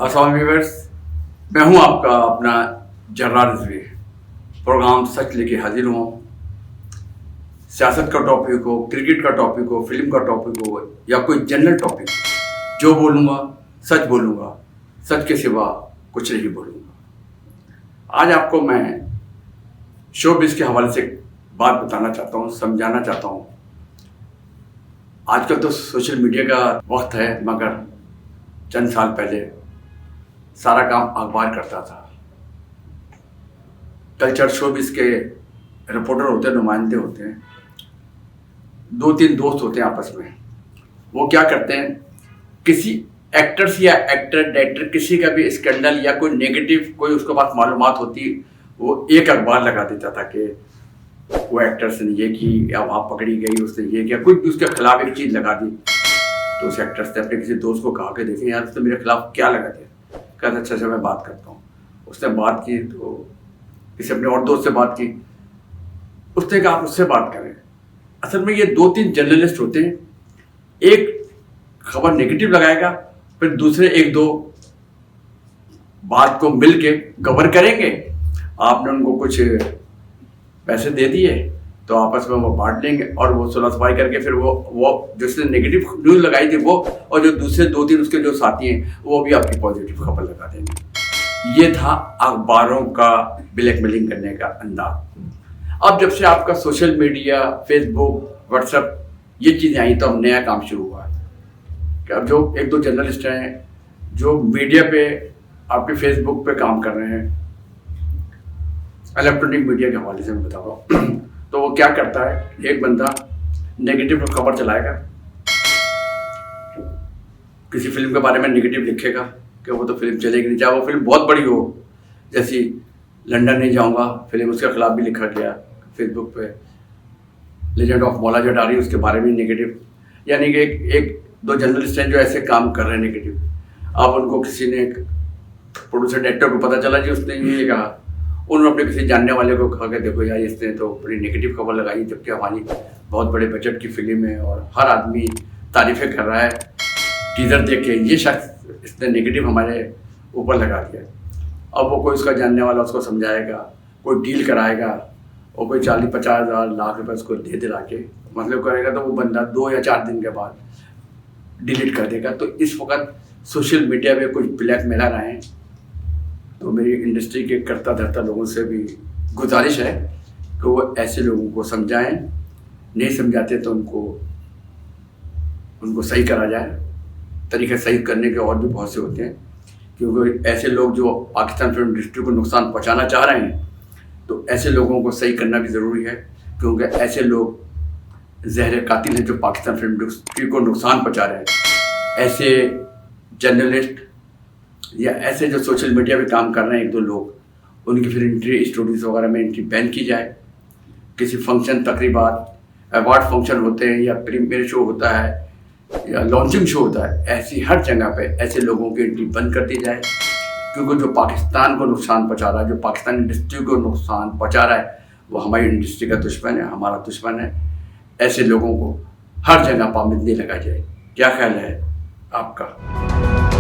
अस्सलाम व्यूअर्स, मैं हूं आपका अपना जर्रा रिजवी। प्रोग्राम सच लेके हाजिर हूँ। सियासत का टॉपिक हो, क्रिकेट का टॉपिक हो, फिल्म का टॉपिक हो या कोई जनरल टॉपिक, जो बोलूँगा सच बोलूँगा, सच के सिवा कुछ नहीं बोलूँगा। आज आपको मैं शोबिज़ के हवाले से बात बताना चाहता हूँ, समझाना चाहता हूँ। आजकल तो सोशल मीडिया का वक्त है, मगर चंद साल पहले सारा काम अखबार करता था। कल्चर शोबिज़ के रिपोर्टर होते हैं, नुमाइंदे होते हैं, 2-3 दोस्त होते हैं आपस में। वो क्या करते हैं, किसी एक्टर्स या एक्टर डायरेक्टर किसी का भी स्कैंडल या कोई नेगेटिव कोई उसके पास मालूमात होती, वो एक अखबार लगा देता था कि वो एक्टर्स ने ये की या वहाँ पकड़ी गई, उसने ये किया, कुछ भी उसके खिलाफ एक चीज़ लगा दी। तो उस एक्टर्स ने अपने किसी दोस्त को कहा कि देखें यार, उसने मेरे खिलाफ क्या लगा दिया। कहते अच्छा अच्छा मैं बात करता हूँ। उसने बात की तो किसी अपने और दोस्त से बात की, उसने कहा आप उससे बात करें। असल में ये 2-3 जर्नलिस्ट होते हैं, एक खबर नेगेटिव लगाएगा, फिर दूसरे 1-2 बात को मिल के कवर करेंगे। आपने उनको कुछ पैसे दे दिए तो आपस में वो बांट लेंगे और वो सुलह सफाई करके फिर वो जिसने नेगेटिव न्यूज़ लगाई थी वो, और जो दूसरे 2-3 उसके जो साथी हैं वो भी आपकी पॉजिटिव खबर लगा देंगे। ये था अखबारों का ब्लैकमेलिंग करने का अंदाज। अब जब से आपका सोशल मीडिया, फेसबुक, व्हाट्सएप ये चीज़ें आई तो अब नया काम शुरू हुआ कि अब जो 1-2 जर्नलिस्ट हैं जो मीडिया पे आपके फेसबुक पे काम कर रहे हैं, इलेक्ट्रॉनिक मीडिया के हवाले से मैं बता रहा हूँ। तो वो क्या करता है, एक बंदा नेगेटिव खबर चलाएगा, किसी फिल्म के बारे में नेगेटिव लिखेगा कि वो तो फिल्म चलेगी नहीं, चाहे वो फिल्म बहुत बड़ी हो। जैसी लंदन नहीं जाऊंगा फिल्म, उसके खिलाफ भी लिखा गया फेसबुक पे। लेजेंड ऑफ मौला जटारी, उसके बारे में नेगेटिव। यानी कि एक दो जर्नलिस्ट हैं जो ऐसे काम कर रहे हैं नेगेटिव। अब उनको किसी ने, प्रोड्यूसर डायरेक्टर को पता चला जी उसने ये कहा, उन्होंने अपने किसी जानने वाले को कहा कि देखो यार इसने तो बड़ी नेगेटिव खबर लगाई, जबकि हमारी बहुत बड़े बजट की फिल्म है और हर आदमी तारीफ़ें कर रहा है। टीज़र देख के ये शख्स इसने नेगेटिव हमारे ऊपर लगा दिया। अब वो कोई उसका जानने वाला उसको समझाएगा, कोई डील कराएगा और कोई 40-50 हज़ार लाख रुपए उसको दे दिला के मतलब करेगा, तो वो बंदा 2 या 4 दिन के बाद डिलीट कर देगा। तो इस वक्त सोशल मीडिया पे कुछ ब्लैकमेलर आए हैं। तो मेरी इंडस्ट्री के करता धरता लोगों से भी गुजारिश है कि वो ऐसे लोगों को समझाएं, नहीं समझाते तो उनको सही करा जाए। तरीके सही करने के और भी बहुत से होते हैं, क्योंकि ऐसे लोग जो पाकिस्तान फिल्म इंडस्ट्री को नुकसान पहुंचाना चाह रहे हैं, तो ऐसे लोगों को सही करना भी ज़रूरी है, क्योंकि ऐसे लोग ज़हर कातिल हैं जो पाकिस्तान फिल्म इंडस्ट्री को नुकसान पहुंचा रहे हैं। ऐसे जर्नलिस्ट या ऐसे जो सोशल मीडिया पे काम कर रहे हैं 1-2 लोग, उनकी फिर एंट्री स्टूडियोज़ वगैरह में एंट्री बैन की जाए। किसी फंक्शन, तकरीबात, अवार्ड फंक्शन होते हैं या प्रीमियर शो होता है या लॉन्चिंग शो होता है, ऐसी हर जगह पे ऐसे लोगों की एंट्री बंद कर दी जाए, क्योंकि जो पाकिस्तान को नुकसान पहुँचा रहा है, जो पाकिस्तान इंडस्ट्री को नुकसान पहुँचा रहा है, वो हमारी इंडस्ट्री का दुश्मन है, हमारा दुश्मन है। ऐसे लोगों को हर जगह पाबंदी लगाई जाए। क्या ख्याल है आपका?